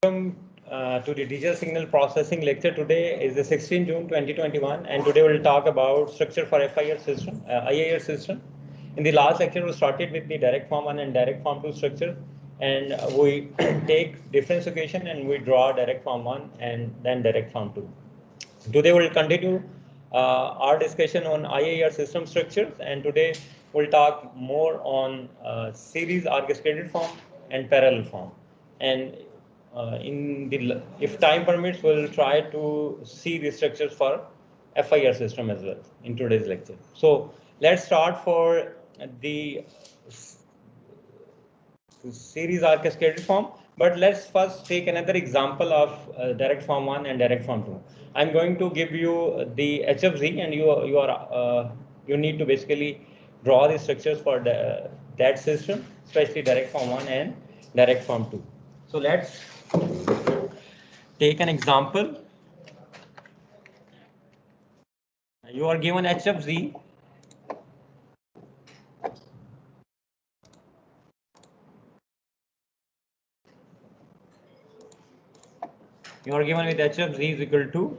Welcome to the digital signal processing lecture. Today is the 16th June 2021, and today we'll talk about structure for IAR system. In the last lecture, we started with the direct form 1 and direct form 2 structure, and we take difference equation and we draw direct form 1 and then direct form 2. Today we'll continue our discussion on IAR system structures, and today we'll talk more on series orchestrated form and parallel form. And if time permits, we'll try to see the structures for FIR system as well in today's lecture. So let's start for the series orchestrated form, but let's first take another example of direct form 1 and direct form 2. I'm going to give you the HFZ, and you need to basically draw the structures for that system, especially direct form 1 and direct form 2. So let's take an example. You are given HFZ. You are given with HFZ is equal to.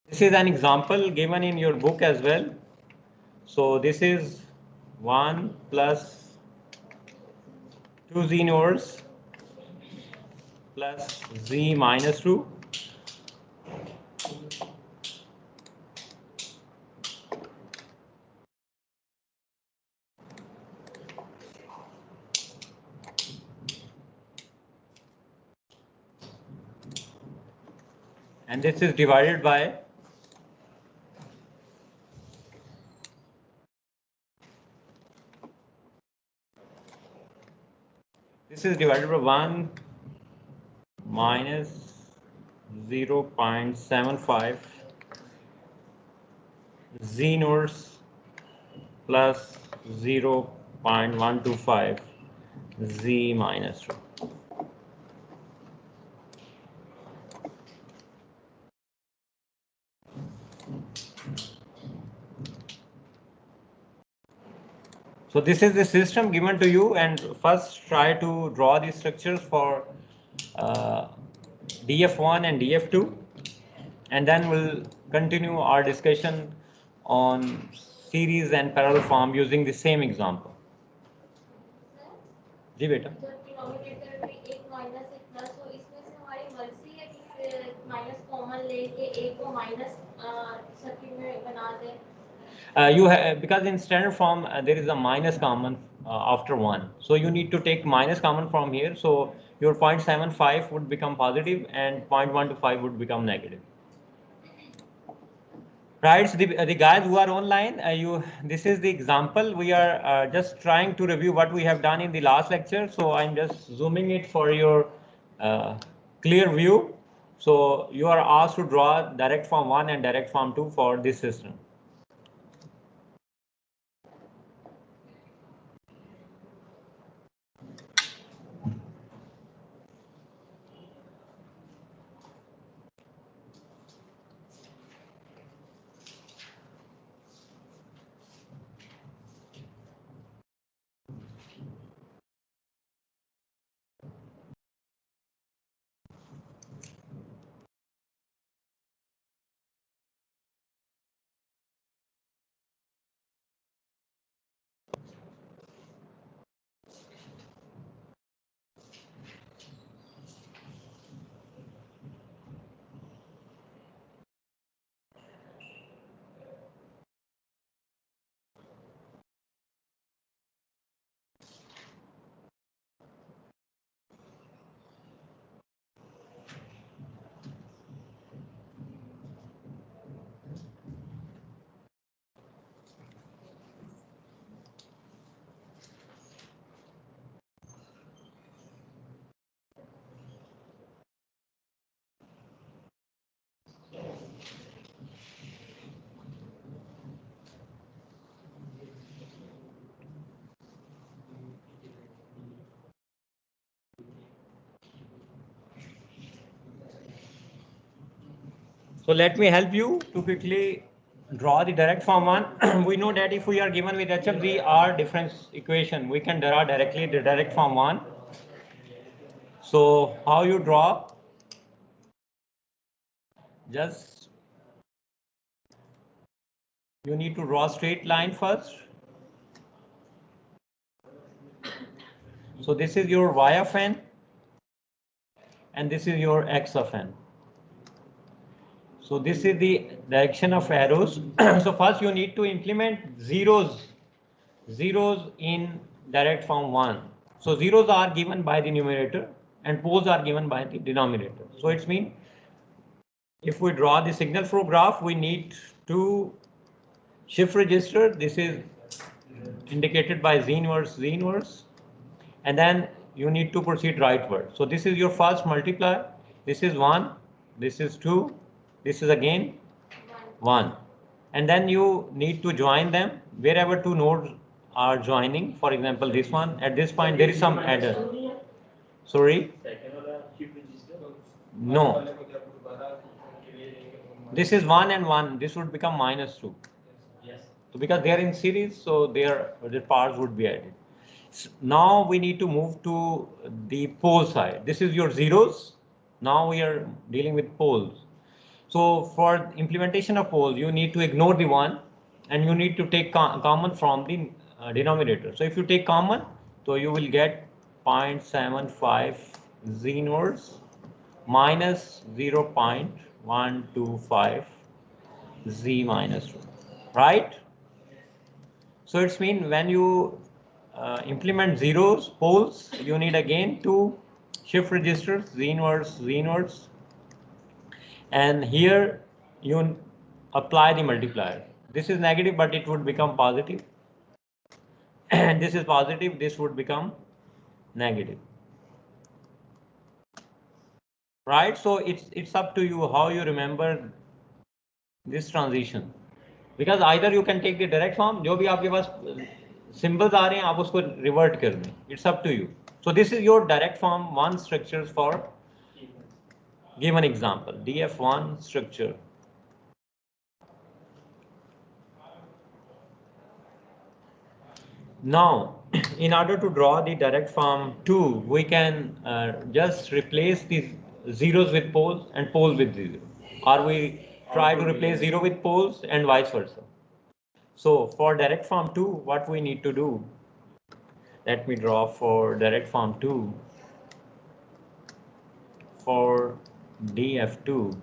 This is an example given in your book as well. So this is 1 plus 2 z inverse plus z minus 2. And this is divided by this is divided by 1 minus 0.75 z inverse plus 0.125 z minus 2. So this is the system given to you, and first try to draw the structures for DF1 and DF2, and then we'll continue our discussion on series and parallel form using the same example. जी बेटा denominator में एक minus एक plus, तो इसमें से हमारी मर्जी है कि माइनस कॉमन लेके एक को माइनस सर्किट में बना दें. You have, because in standard form there is a minus common after 1, so you need to take minus common from here, so your 0.75 would become positive and 0.125 would become negative. Right, so the guys who are online, this is the example. We are just trying to review what we have done in the last lecture, so I'm just zooming it for your clear view. So you are asked to draw direct form 1 and direct form 2 for this system. So let me help you to quickly draw the direct form 1. We know that if we are given with HFZ our difference equation, we can draw directly the direct form 1. So how you draw? Just you need to draw a straight line first. So this is your y of n and this is your x of n. So this is the direction of arrows. So first you need to implement zeros in direct form 1. So zeros are given by the numerator and poles are given by the denominator. So it's mean if we draw the signal flow graph, we need to shift register. This is indicated by Z inverse, and then you need to proceed rightward. So this is your first multiplier. This is 1, this is 2, this is again 1. And then you need to join them wherever two nodes are joining. For example, this one, at this point, there is some adder. Sorry? No. This is 1 and 1. This would become -2. So because they are in series, so their parts would be added. Now we need to move to the pole side. This is your zeros. Now we are dealing with poles. So for implementation of poles, you need to ignore the 1 and you need to take common from the denominator. So if you take common, so you will get 0.75 Z inverse minus 0.125 Z minus 2, right? So it's mean when you implement zeros, poles, you need again two shift registers, Z inverse, and here you apply the multiplier. This is negative, but it would become positive, and this is positive, this would become negative, right? So it's up to you how you remember this transition, because either you can take the direct form, जो भी आपके पास symbols आ रहे हैं आप उसको revert कर दें. It's up to you. So this is your direct form 1 structures for given example, DF1 structure. Now, in order to draw the direct form 2, we can just replace these zeros with poles and poles with zeros. Or we try to replace 0 with poles and vice versa. So for direct form 2, what we need to do, let me draw for direct form 2 for DF2.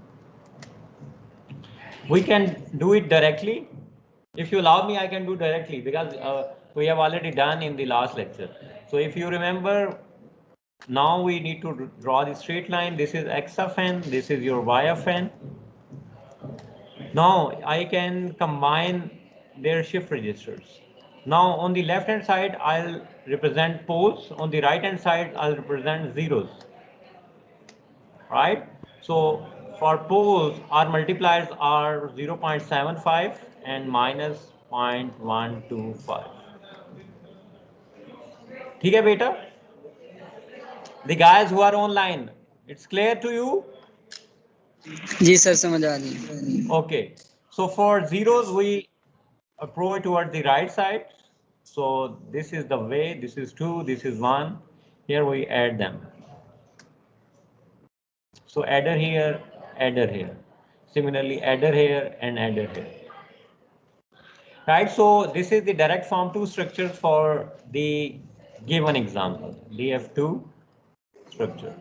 We can do it directly. If you allow me, I can do directly because we have already done in the last lecture. So if you remember, now we need to draw the straight line. This is x of n, this is your y of n. Now I can combine their shift registers. Now on the left hand side, I'll represent poles. On the right hand side, I'll represent zeros. Right? So for poles, our multipliers are 0.75 and minus 0.125. ठीक है बेटा? The guys who are online, it's clear to you? जी sir समझ आ गई. Okay. So for zeros, we approach towards the right side. So this is the way, this is 2, this is 1. Here we add them. So adder here, adder here. Similarly, adder here and adder here. Right, so this is the direct form 2 structure for the given example, DF2 structure.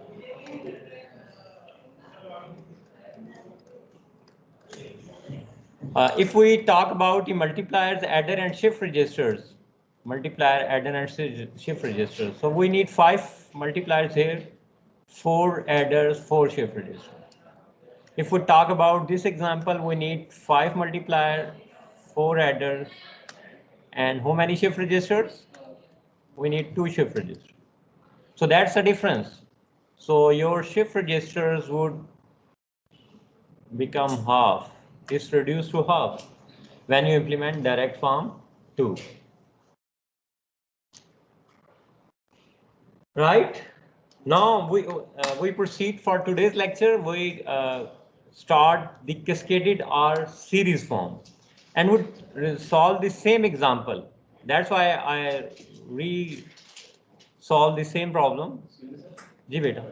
If we talk about the multipliers, adder and shift registers, multiplier, adder and shift registers. So we need 5 multipliers here, 4 adders, 4 shift registers. If we talk about this example, we need 5 multiplier, 4 adders, and how many shift registers? We need 2 shift registers. So that's the difference. So your shift registers would become half. It's reduced to half when you implement direct form 2. Right? Now we proceed for today's lecture. We start the cascaded or series form and would solve the same example. That's why I re-solve the same problem. जी बेटा।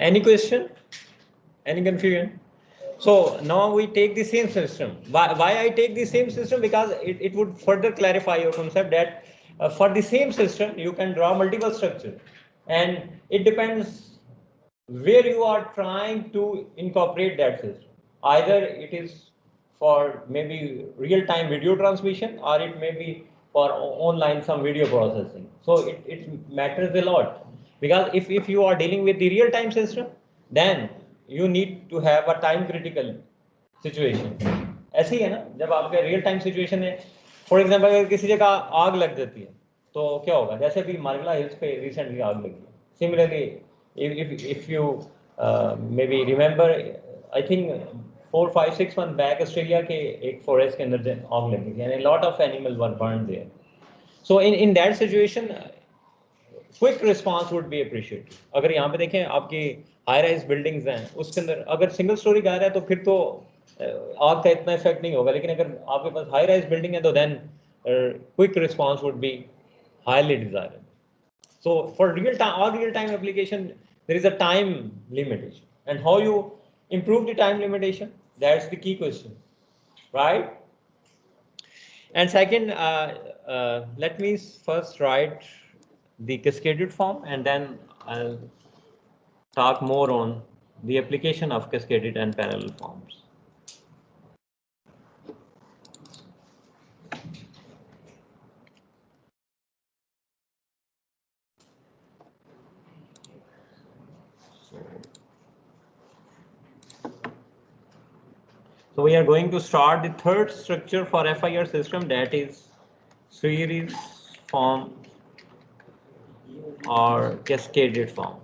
Any question? Any confusion? So now we take the same system. Why I take the same system? Because it would further clarify your concept that for the same system you can draw multiple structures, and it depends where you are trying to incorporate that system. Either it is for maybe real-time video transmission, or it may be for online some video processing. So it matters a lot, because if you are dealing with the real-time system, then you need to have a time critical situation. ऐसे ही है ना, जब आपका real time situation है, for example अगर किसी जगह आग लग जाती है तो क्या होगा, जैसे अभी मारगला हिल्स पे रिसेंटली आग लगी है. Similarly if you maybe remember, I think 4 5 6 months back Australia के एक फॉरेस्ट के अंदर आग लगी थी, and a lot of animals were burned there. So in that situation, quick response would be appreciated. अगर यहाँ पे देखें आपकी हाई राइज बिल्डिंग्स हैं, उसके अंदर अगर सिंगल स्टोरी घर है तो फिर तो आग का इतना इफेक्ट नहीं होगा, लेकिन अगर आपके पास हाई राइज बिल्डिंग है तो then quick response would be highly desirable. So for real time application, there is a time limitation, and how you improve the time limitation, that's the key question, right? And second, let me first write the cascaded form, and then I'll talk more on the application of cascaded and parallel forms. So we are going to start the third structure for FIR system, that is series form or cascaded form.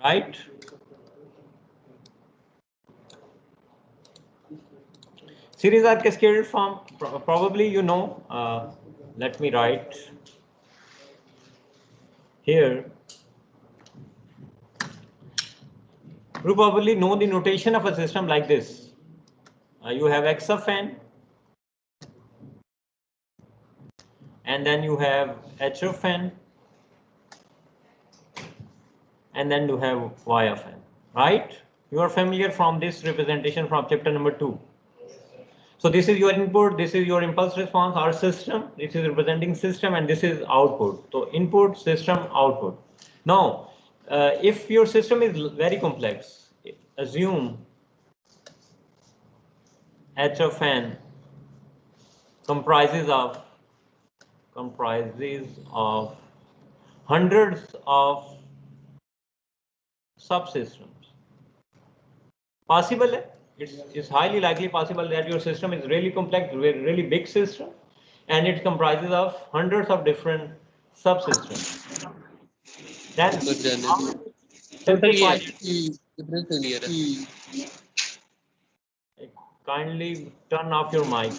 Right? Series or cascaded form, probably you know. Let me write here. You probably know the notation of a system like this. You have X of n, and then you have H of n, and then you have Y of n, right? You are familiar from this representation from chapter number 2. So this is your input, this is your impulse response, our system, this is representing system, and this is output. So input, system, output. Now, if your system is very complex, assume H of n comprises of hundreds of subsystems. Possible, it's highly likely possible that your system is really complex, really big system, and it comprises of hundreds of different subsystems. Then simplify. Kindly turn off your mic.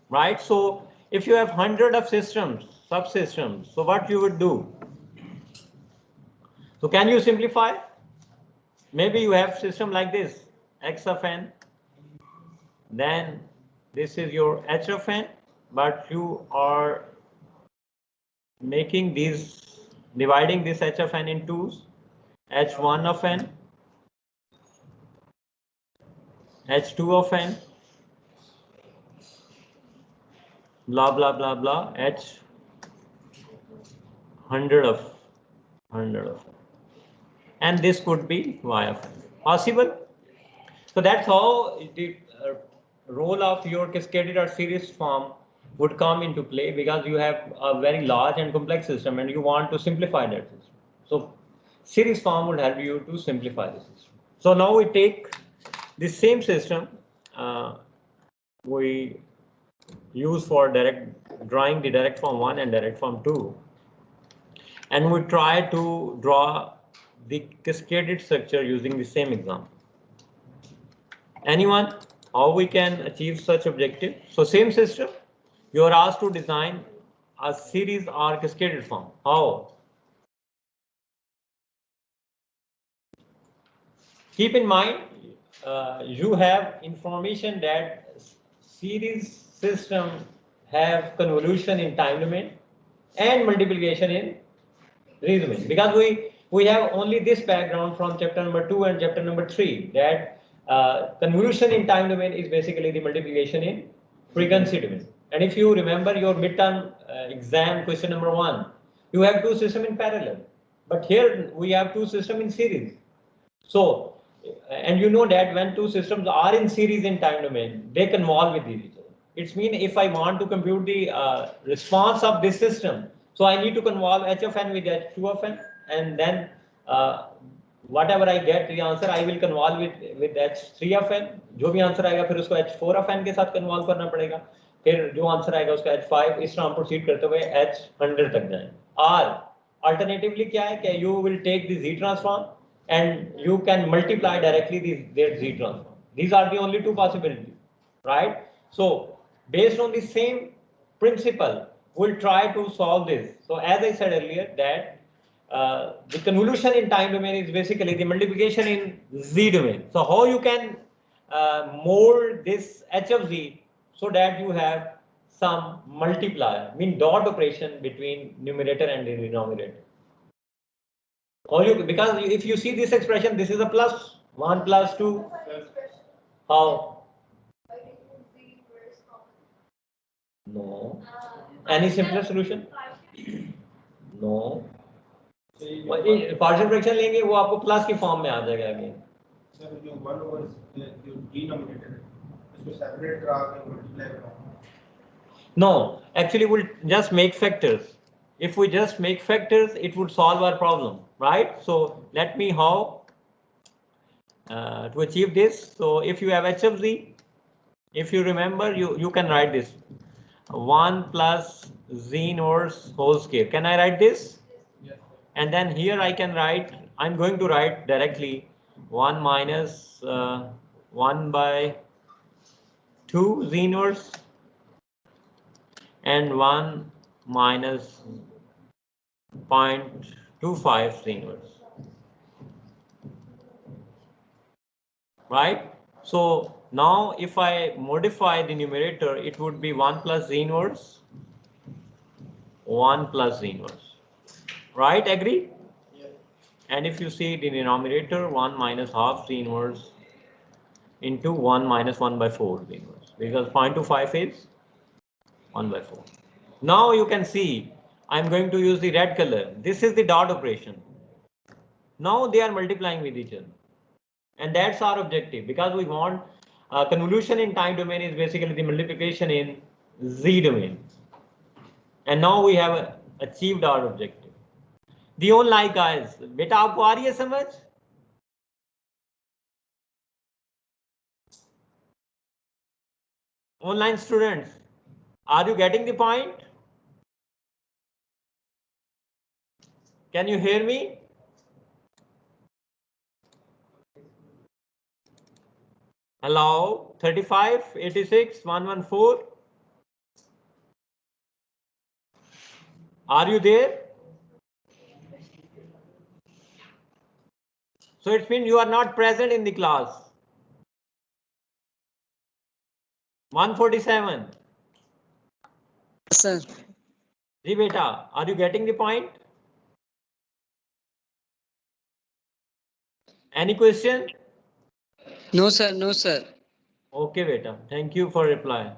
Right, so if you have hundred of subsystems, so what you would do? So can you simplify? Maybe you have system like this, X of n, then this is your H of n, but you are making these, dividing this H of n in twos, H1 of n, H2 of n, blah blah blah blah, H 100 of n, and this could be Y of n. Possible? So that's how the role of your cascaded or series form would come into play, because you have a very large and complex system and you want to simplify that system. So series form would help you to simplify the system. So now we take the same system we use for drawing the direct form 1 and direct form 2. And we try to draw the cascaded structure using the same example. Anyone? How we can achieve such objective? So same system, you are asked to design a series or cascaded form. How? Keep in mind, you have information that series system have convolution in time domain and multiplication in reasoning, because we have only this background from chapter number 2 and chapter number 3, that convolution in time domain is basically the multiplication in frequency domain. And if you remember your midterm exam question number 1, you have two systems in parallel, but here we have two systems in series. So, and you know that when two systems are in series in time domain, they convolve with each other. It's mean if I want to compute the response of this system, so I need to convolve h of n with h2 of n, and then whatever I get the answer, I will convolve with h3 of n. जो भी answer आएगा फिर उसको h4 of n के साथ convolve करना पड़ेगा. फिर जो आंसर आएगा उसका h5. इस तरह हम प्रोसीड करते हुए h100 तक जाएं. और अल्टरनेटिवली क्या है कि you will take the z transform and you can multiply directly their z transform. These are the only two possibilities, right? So based on the same principle, we'll try to solve this. So as I said earlier, that the convolution in time domain is basically the multiplication in z domain. So how you can mold this h of z so that you have some multiplier, mean dot operation between numerator and the denominator. Or you, because if you see this expression, this is a plus 1 plus 2. How? No. Any simpler solution? No. Partial fraction लेंगे वो आपको plus की form में आ जाएगा again. Sir जो 1 over जो denominator है इसको सेपरेट करा के मल्टीप्लाई करो. No, actually we'll just make factors. If we just make factors, it would solve our problem, right? So let me how to achieve this. So if you have h of z, if you remember, you can write this 1 plus z inverse whole square. Can I write this? Yes. And then here I can write, I'm going to write directly 1 minus 1 by 2 z inverse and 1 minus 0.25 z inverse. Right? So now if I modify the numerator, it would be 1 plus z inverse, 1 plus z inverse. Right? Agree? Yes. And if you see the denominator, 1 minus half z inverse into 1 minus 1 by 4 z inverse, because 0.25 is 1 by 4. Now you can see I'm going to use the red color. This is the dot operation. Now they are multiplying with each other. And that's our objective, because we want convolution in time domain is basically the multiplication in z domain. And now we have achieved our objective. The online guys, beta aapko aa rahi hai samajh? Online students, are you getting the point? Can you hear me? Hello, 35, 86, 114. Are you there? So it means you are not present in the class. 147. Sir. Ji beta, are you getting the point? Any question? No, sir. No, sir. Okay, beta. Thank you for reply.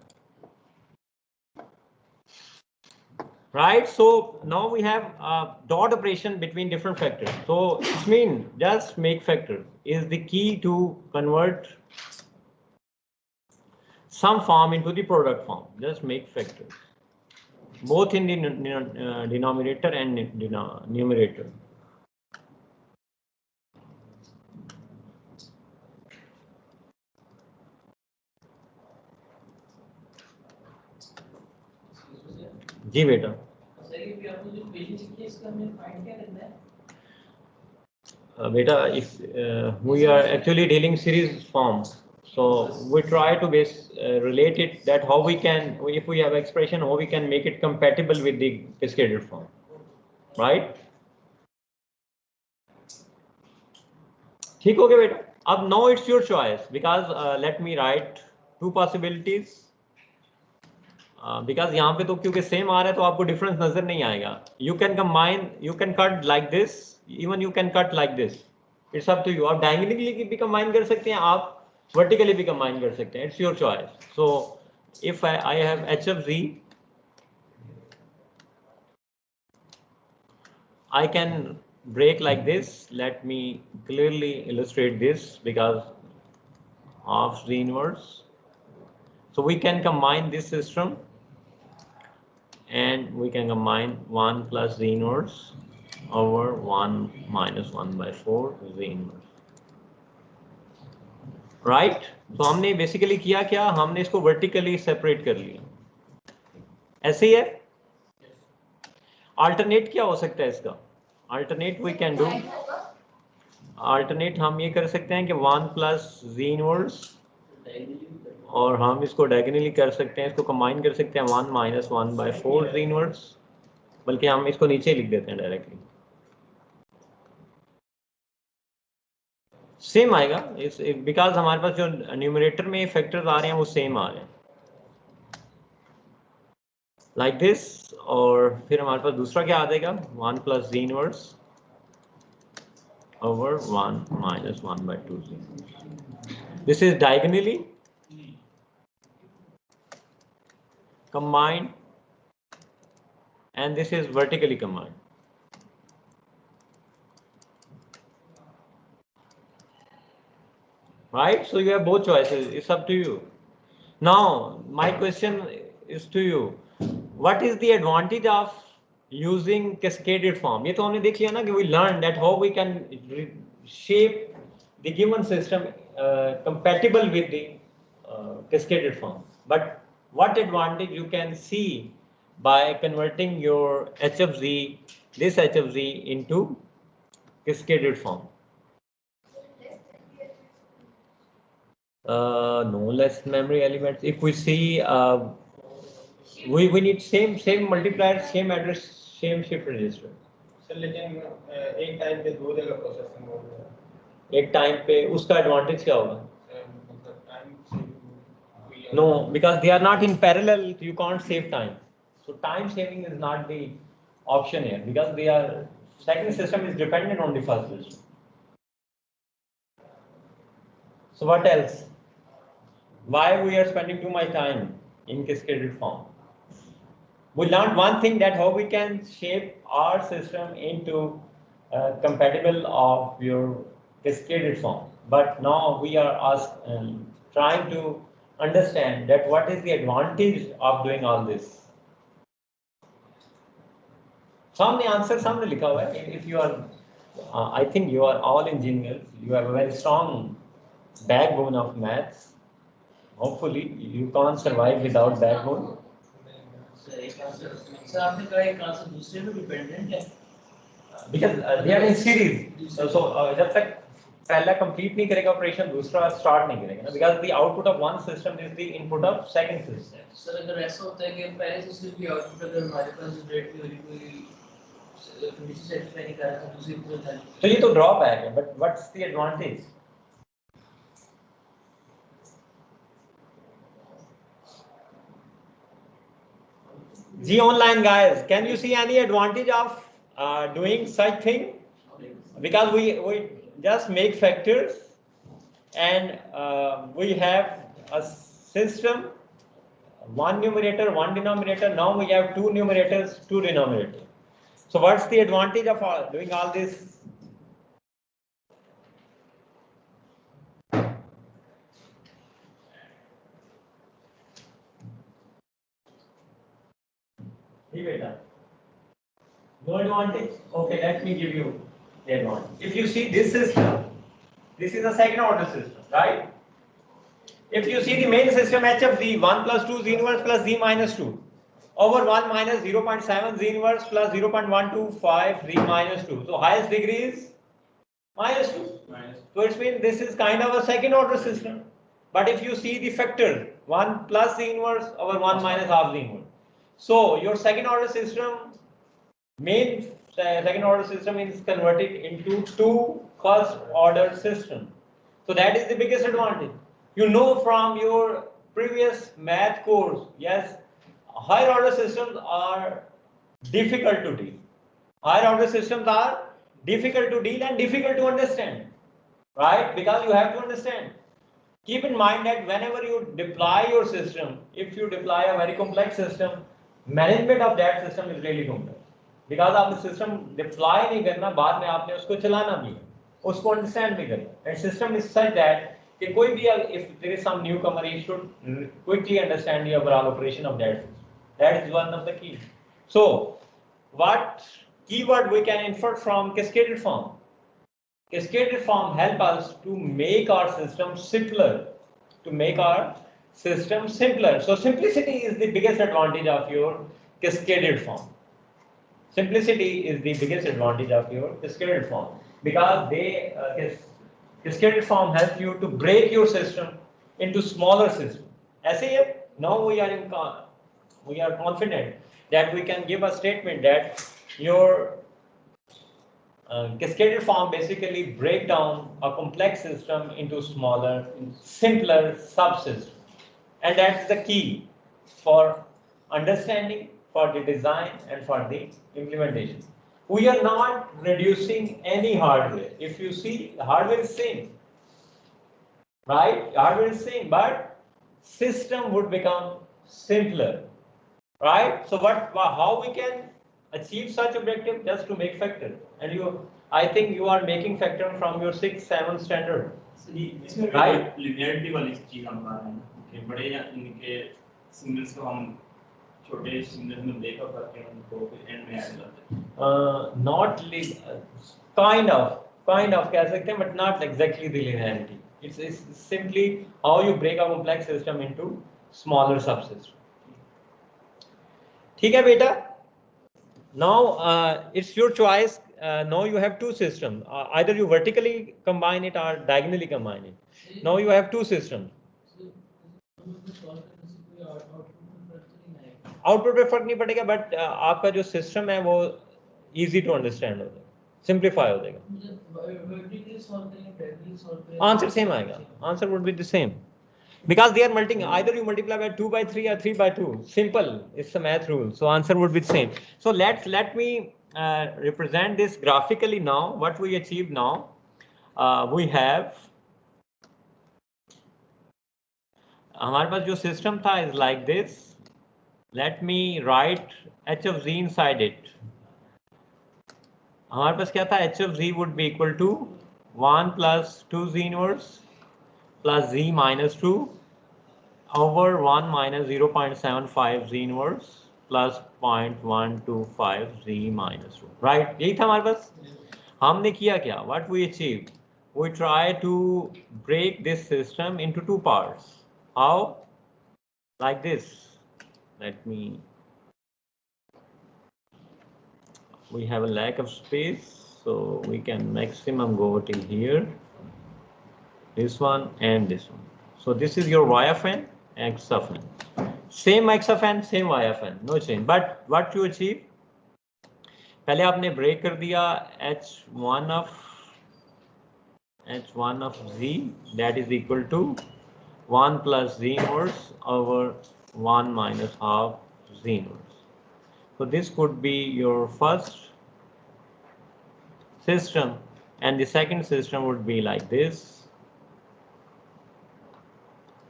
Right. So now we have a dot operation between different factors. So it means just make factors is the key to convert some form into the product form. Just make factors, both in the denominator and numerator. जी बेटा beta, if we are actually dealing series form, so we try to relate it that how we can, if we have expression, how we can make it compatible with the cascaded form, right? ठीक हो गया बेटा. अब now it's your choice, because let me write two possibilities. Because यहाँ पे तो क्योंकि same आ रहा है तो आपको डिफरेंस नजर नहीं आएगा. You can combine, you can cut like this, even you can cut like this. It's up to you. आप डायगोनली भी कंबाइन कर सकते हैं, आप वर्टिकली भी कंबाइन कर सकते हैं. It's your choice. So if I have h of z, I can break like this. Let me clearly illustrate this because of z inverse. So we can combine this system, and we can combine 1 plus z inverse over 1 minus 1 by 4 z inverse, right? तो हमने basically किया क्या, हमने इसको vertically separate कर लिया. ऐसे ही है. अल्टरनेट क्या हो सकता है इसका? Alternate we can do, alternate हम ये कर सकते हैं कि 1 प्लस z इनवर्स, और हम इसको डायगोनली कर सकते हैं, इसको कंबाइन कर सकते हैं 1 माइनस 1 बाय 4 z इनवर्स, बल्कि हम इसको नीचे लिख देते हैं डायरेक्टली. सेम आएगा इस, बिकॉज हमारे पास जो न्यूमरेटर में फैक्टर्स आ रहे हैं वो सेम आ रहे हैं, लाइक दिस. और फिर हमारे पास दूसरा क्या आ जाएगा, 1 plus z inverse over 1 minus 1 by 2 z. This is diagonally combined and this is vertically combined. Right? So you have both choices. It's up to you. Now, my question is to you. What is the advantage of using cascaded form? ये तो हमने देख लिया ना कि we learned that how we can shape the given system compatible with the cascaded form. But what advantage you can see by converting your h of z, this h of z into cascaded form? No less memory elements. If we see, we need same multiplier, same address, same shift register. Sir लेकिन एक time पे दो जगह processing हो रहा है. एक time पे उसका एडवांटेज क्या होगा? मतलब time No, because they are not in parallel, you can't save time. So time saving is not the option here, because they are, second system is dependent on the first system. So what else? Why we are spending too much time in cascaded form? We learned one thing, that how we can shape our system into compatible of your cascaded form. But now we are trying to understand that what is the advantage of doing all this. सामने answer सामने लिखा हुआ है. If you are, I think you are all engineers. You have a very strong backbone of maths. Hopefully, you can't survive without backbone. Sir आपने कहा एक answer दूसरे में डिपेंडेंट है. Because they are in series. So जब तक पहला complete नहीं करेगा ऑपरेशन, दूसरा स्टार्ट नहीं करेगा ना. Because the output of one system is the input of second system. Sir अगर ऐसा होता है कि पहले सिस्टम की आउटपुट अगर हमारे पास जनरेट की कोई कंडीशन सेटिस्फाई नहीं कर रहा तो दूसरी को था. तो ये तो ड्रॉबैक है. But what's the advantage? G online guys, can you see any advantage of doing such thing? Because we just make factors and we have a system, one numerator, one denominator. Now we have two numerators, two denominators. So what's the advantage of doing all this? No advantage? Okay, let me give you the advantage. If you see this system, this is a second order system, right? If you see the main system h of z, 1 plus 2 z inverse plus z minus 2. over 1 minus 0.7 Z inverse plus 0.125 Z minus 2. So highest degree is minus 2. So it means this is kind of a second order system. But if you see the factor 1 plus Z inverse over 1 minus half Z inverse. So your second order system, main second order system is converted into two first order system. So that is the biggest advantage. You know from your previous math course, yes, higher order systems are difficult to deal. Higher order systems are difficult to deal and difficult to understand, right? Because you have to understand. Keep in mind that whenever you deploy your system, if you deploy a very complex system, management of that system is really complex. Because आप system deploy नहीं करना, बाद में आपने उसको चलाना भी है, उसको understand भी करना. And system is such that कि कोई भी if there is some newcomer, he should quickly understand the overall operation of that system. That is one of the keys. So, what keyword we can infer from cascaded form? Cascaded form help us to make our system simpler. So simplicity is the biggest advantage of your cascaded form. Simplicity is the biggest advantage of your cascaded form because cascaded form helps you to break your system into smaller systems. ऐसे ही now we are confident that we can give a statement that your cascaded form basically break down a complex system into smaller, simpler subsystems. And that's the key for understanding, for the design, and for the implementation. We are not reducing any hardware. If you see, the hardware is same, right? Hardware is same, but system would become simpler, right? So how we can achieve such objective? Just to make factor. And I think you are making factor from your 6th, 7th standard. Right? Linearity वाली चीज हम बता रहे हैं कि बड़े या इनके सिग्नल्स को हम छोटे सिग्नल में ब्रेकअप करके उनको एंड में ऐड करते हैं. Not kind of कह सकते हैं, but not exactly the linearity. It's simply how you break a complex system into smaller subsystems. ठीक है बेटा? Now it's your choice. Now you have two systems. Either you vertically combine it or diagonally combine it. Now you have two systems. Output पे फर्क नहीं पड़ेगा, but आपका जो system है वो इजी टू अंडरस्टैंड हो जाएगा, सिंप्लीफाई हो जाएगा. आंसर सेम आएगा. Answer would be the same because they are multiplying. Either you multiply by 2 by 3 or 3 by 2. Simple. It's a math rule. So answer would be the same. So let me represent this graphically now. What we achieved now, we have हमारे पास जो system था is like this. Let me write h of z inside it. हमारे पास क्या था? h of z would be equal to 1 plus 2z inverse plus z minus 2 over 1 minus 0.75 z inverse plus 0.125 z minus 2. Right? यही था हमारे पास. हमने किया क्या? What we achieved? We try to break this system into two parts. How? Like this. Let me. We have a lack of space, so we can maximum go till here. This one and this one. So this is your y of n, x of n. Same x of n, same y of n, no change. But what you achieve? पहले आपने break कर दिया h1 of z, that is equal to 1 plus z inverse over 1 minus half z inverse. So this could be your first system, and the second system would be like this.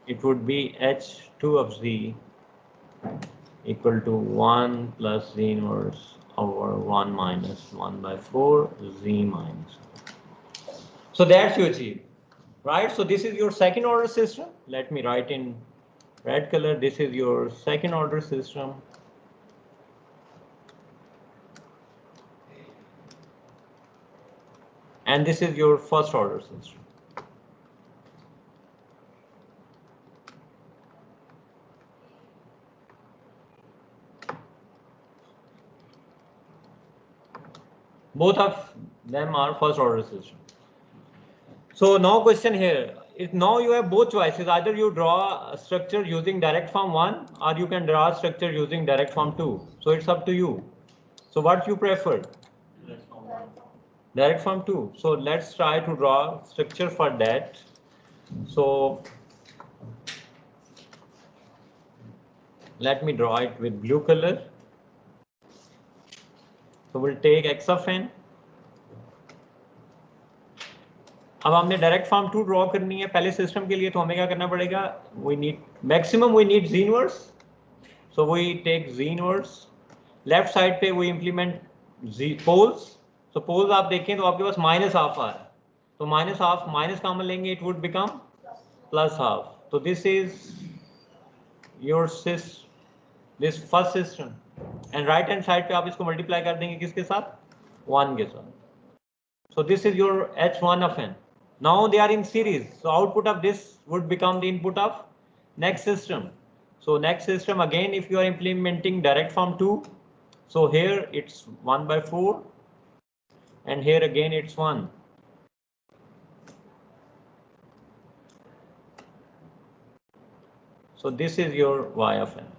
It would be h2 of z equal to 1 plus z inverse over 1 minus 1 by 4 z minus 4. So that's you achieve, right? So this is your second order system. Let me write in red color. This is your second order system. And this is your first order system. Both of them are first order system. So now question here is, now you have both choices. Either you draw a structure using direct form 1 or you can draw a structure using direct form 2. So it's up to you. So what you prefer? Direct form 2. So let's try to draw structure for that. So let me draw it with blue color. So we'll take x of n. अब हमने direct form 2 draw करनी है पहले system के लिए, तो हमें क्या करना पड़ेगा? We need maximum, we need z inverse. So we take z inverse. Left side पे we implement z poles. So poles आप देखें तो आपके पास माइनस हाफ आ रहा है, तो माइनस हाफ माइनस कॉमन लेंगे, it would become plus half. तो this is your this first system. And right hand side पे आप इसको मल्टीप्लाई कर देंगे किसके साथ? 1 के साथ. So this is your h1 of n. Now they are in series. So output of this would become the input of next system. So next system again, if you are implementing direct form 2, so here it's 1 by 4 and here again it's 1. So this is your y of n.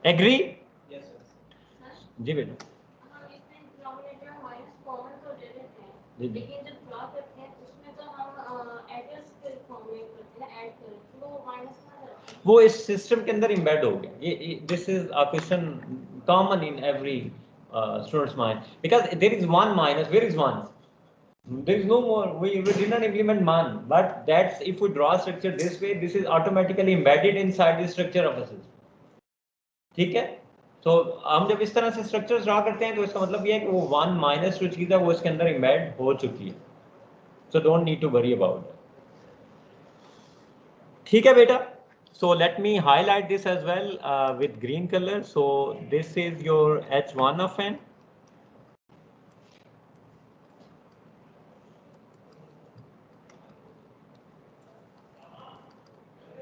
Agree? Yes, sir. जी बेटा. हम इसमें denominator minus common तो ले लेते हैं, जी. लेकिन जब draw करते हैं उसमें तो हम एड्रेस के फॉर्म में करते हैं, ऐड करते हैं, तो वो माइनस कहाँ जाता है? वो इस सिस्टम के अंदर एम्बेड हो गया. ये this is a question common in every students mind, because there is one minus. Where is one? There is no more. We did not implement man, but that's if we draw structure this way, this is automatically embedded inside the structure of a system. ठीक है? तो हम जब इस तरह से structures draw करते हैं तो इसका मतलब ये है कि वो वन माइनस जो चीज है वो इसके अंदर एम्बेड हो चुकी है. So don't need to worry about that. ठीक है बेटा. So let me highlight this as well with green color. So this is your h1 of n.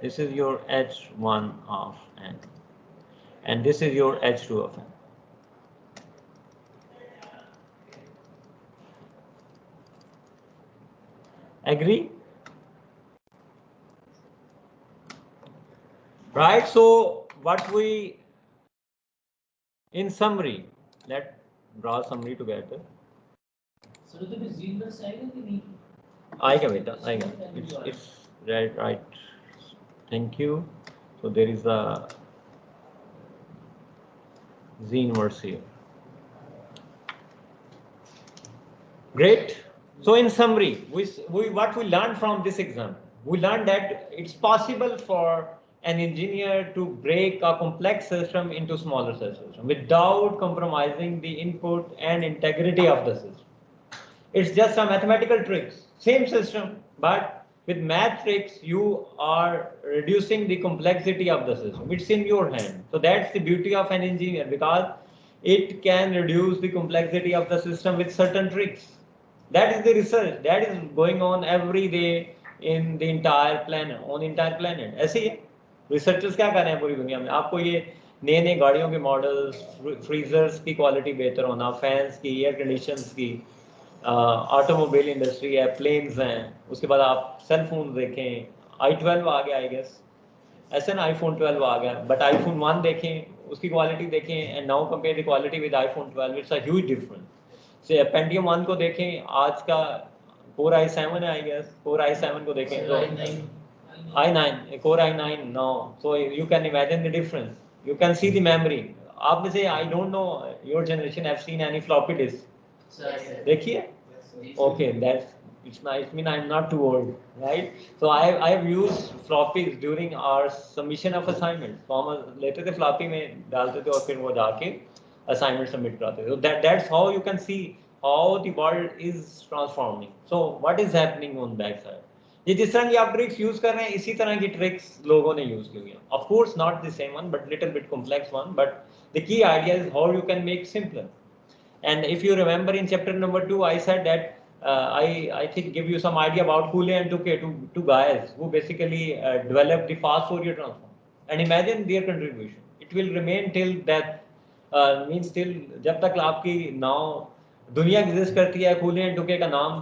This is your h1 of n. And this is your h2 of n. Agree? Right, so what we, in summary, let's draw summary together. Sir तो भी z inverse आएगा कि नहीं? आएगा बेटा, आएगा. It's right. Thank you. So there is a z inverse here. Great. So in summary, what we learned from this example, we learned that it's possible for an engineer to break a complex system into smaller systems without compromising the input and integrity of the system. It's just a mathematical tricks, same system, but with math tricks, you are reducing the complexity of the system. It's in your hand. So that's the beauty of an engineer, because it can reduce the complexity of the system with certain tricks. That is the research that is going on every day in the entire planet, on the entire planet. ऐसे ही researchers क्या कर रहे हैं पूरी दुनिया में? आपको ये नए नए गाड़ियों के मॉडल्स, फ्रीजर्स की क्वालिटी बेहतर होना, फैंस की, एयर कंडीशंस की, ऑटोमोबाइल इंडस्ट्री है, प्लेन्स हैं, उसके बाद आप सेल फोन देखें, i12 आ गया, आई गेस ऐसे ना iPhone 12 आ गया, बट iPhone 1 देखें, उसकी क्वालिटी देखें, and now compare the quality with iPhone 12, it's a huge difference. से Pentium 1 को देखें, आज का Core i7 है, आई गेस Core i7 को देखें तो i9, Core i9 now, so you can imagine the difference. You can see the memory. आप में से, I don't know your generation have seen any floppy disk. देखिए? Okay, that's it's nice. I mean, I'm not too old, right? So I have used floppies during our submission of assignments. तो हम लेते थे floppy में डालते थे और फिर वो जाके assignment submit कराते थे. So that's how you can see how the world is transforming. So what is happening on back side? ये जिस तरह की आप ट्रिक्स यूज कर रहे हैं, इसी तरह की ट्रिक्स लोगों ने यूज की हुई हैं. Of course, not the same one, but little bit complex one. But the key idea is how you can make simpler. And if you remember in chapter number 2, I said that I think give you some idea about Cooley and Tukey, two guys who basically developed the fast Fourier transform. And imagine their contribution. It will remain till that means still जब तक आपकी नाव दुनिया exist करती है, कूले and टुके का नाम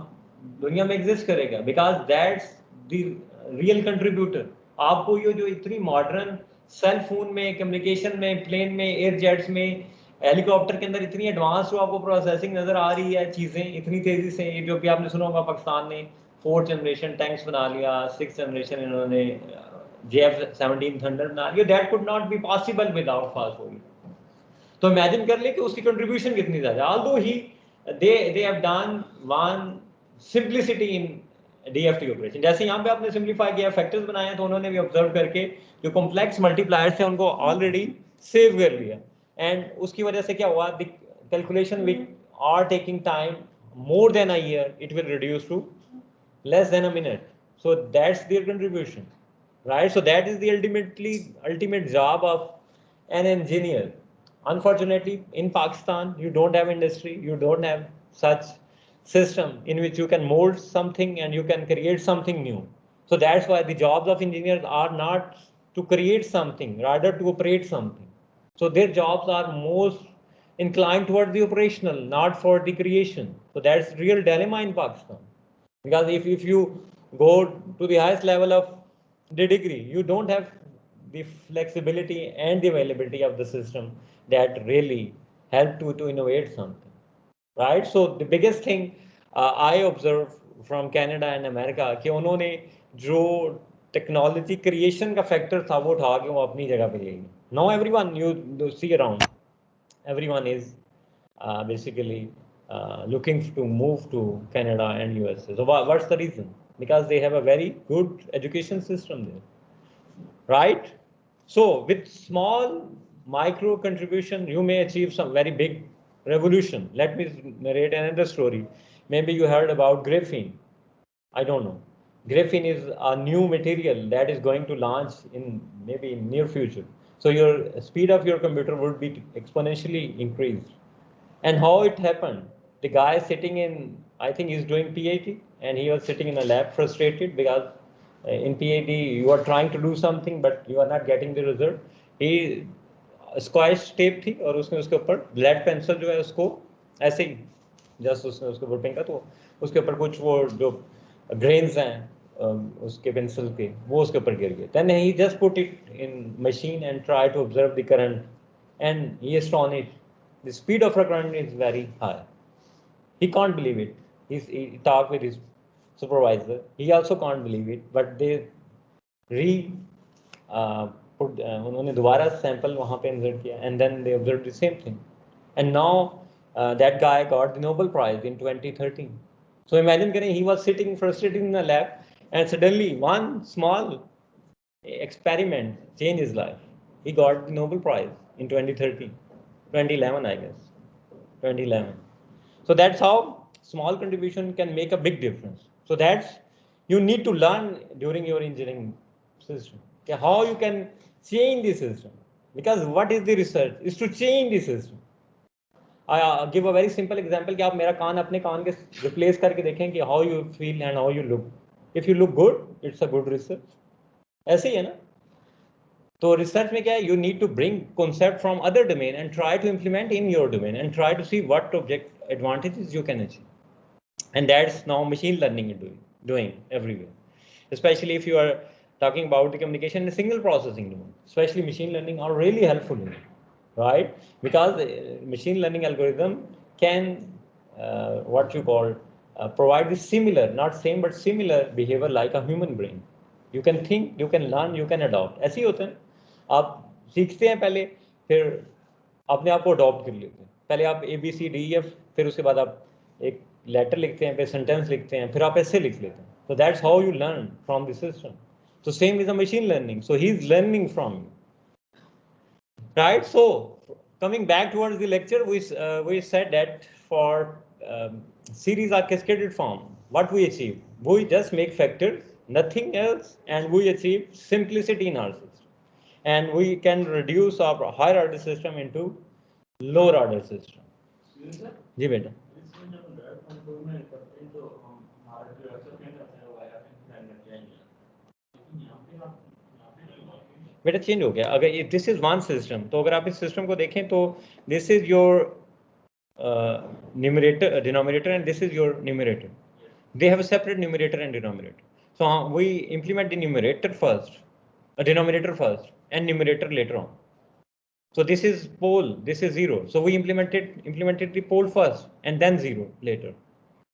दुनिया में एग्जिस्ट करेगा, because that's the real contributor. आपको ये जो इतनी मॉडर्न सेल फोन में, कम्युनिकेशन में, प्लेन में, एयर जेट्स में, हेलीकॉप्टर के अंदर इतनी एडवांस जो आपको प्रोसेसिंग नजर आ रही है, चीजें इतनी तेजी से, जो कि आपने सुना होगा पाकिस्तान ने 4th जनरेशन टैंक्स बना लिया, 6th जनरेशन इन्होंने JF-17 थंडर बना लिया, that could not be possible without phosphoryl. तो इमेजिन कर ले कि उसकी कंट्रीब्यूशन कितनी ज्यादा, although he they have done one simplicity in DFT ऑपरेशन। जैसे यहाँ पे आपने सिंप्लीफाई किया, फैक्टर्स बनाए हैं, तो उन्होंने भी ऑब्जर्व करके जो कॉम्प्लेक्स मल्टीप्लायर्स थे उनको ऑलरेडी सेव कर लिया, एंड उसकी वजह से क्या हुआ, the calculation which are taking time more than a year, it will reduce to less than a minute. So that's their contribution, right? So that is the ultimate job of an engineer. Unfortunately, in Pakistan, you don't have industry, you don't have such system in which you can mold something and you can create something new. So that's why the jobs of engineers are not to create something, rather to operate something. So their jobs are most inclined towards the operational, not for the creation. So that's real dilemma in Pakistan. Because if you go to the highest level of the degree, you don't have the flexibility and the availability of the system that really help to innovate something, right? So the biggest thing I observe from Canada and America कि उन्होंने जो technology creation का factor था वो उठा के वो अपनी जगह पे ले गए. Now everyone you see around, everyone is basically looking to move to Canada and USA. So what's the reason? Because they have a very good education system there, right? So with small micro contribution, you may achieve some very big revolution. Let me narrate another story. Maybe you heard about graphene. I don't know. Graphene is a new material that is going to launch in maybe in near future. So your speed of your computer would be exponentially increased. And how it happened? The guy sitting in, I think he's doing PhD, and he was sitting in a lab frustrated because in PhD you are trying to do something but you are not getting the result. He squash tape थी और उसने उसके ऊपर black pencil जो है उसको ऐसे ही just उसने उसके ऊपर फेंका तो उसके ऊपर कुछ वो जो ग्रेन्स हैं उसके पेंसिल के वो उसके ऊपर गिर गए. Then he just put it in machine and try to observe the current and he astonished. The speed of a current is very high. He can't believe it. He talked with his supervisor. He also can't believe it. But they उन्होंने दोबारा sample वहाँ पे insert किया and then they observed the same thing. And now that guy got the Nobel Prize in 2013. So imagine करें, he was sitting frustrated in the lab and suddenly one small experiment changed his life. He got the Nobel Prize in 2013. 2011, I guess. 2011. So that's how small contribution can make a big difference. So that's you need to learn during your engineering system. Okay, how you can change the system. Because what is the research? Is to change the system. I give a very simple example कि आप मेरा कान अपने कान के replace करके देखें कि how you feel and how you look. If you look good, it's a good research. ऐसे ही है ना. तो रिसर्च में क्या है, you need to bring concept from other domain and try to implement in your domain and try to see what object advantages you can achieve. And that's now machine learning is doing everywhere, especially if you are talking about the communication in a single processing domain. Especially machine learning are really helpful in it, right? Because machine learning algorithm can what you call provide the similar, not same but similar behavior like a human brain. You can think, you can learn, you can adopt. ऐसे ही होता है, आप सीखते हैं पहले, फिर अपने आप को अडॉप्ट कर लेते हैं. पहले आप ABCDEF, फिर उसके बाद आप एक लेटर लिखते हैं, फिर सेंटेंस लिखते हैं, फिर आप ऐसे लिख लेते हैं. So that's how you learn from the system. So same is a machine learning. So he's learning from you, right? So coming back towards the lecture, we said that for series are cascaded form, what we achieve, we just make factors, nothing else, and we achieve simplicity in our system, and we can reduce our higher order system into lower order system. जी बेटा. इसमें जब direct कंट्रोलमेंट करते हैं तो हम हमारे जो accept करते हैं वो आया है प्लान में जाएंगे, लेकिन यहाँ पे आप यहाँ पे बेटा चेंज हो गया. अगर दिस इज वन सिस्टम, तो अगर आप इस सिस्टम को देखें तो this is your numerator, denominator, and this is your numerator. They have a separate numerator and denominator. So we implement the numerator first, denominator first, and numerator later on. So this is pole, this is 0. So we implemented the pole first and then 0 later.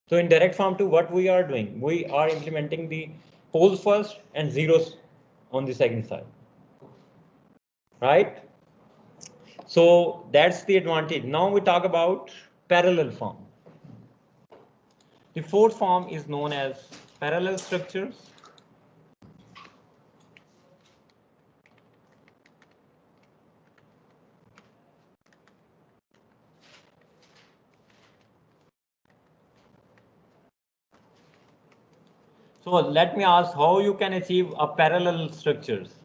So in direct form 2, what we are doing, we are implementing the poles first and zeros on the second side, right? So that's the advantage. Now we talk about parallel form. The fourth form is known as parallel structures. So let me ask how you can achieve a parallel structures.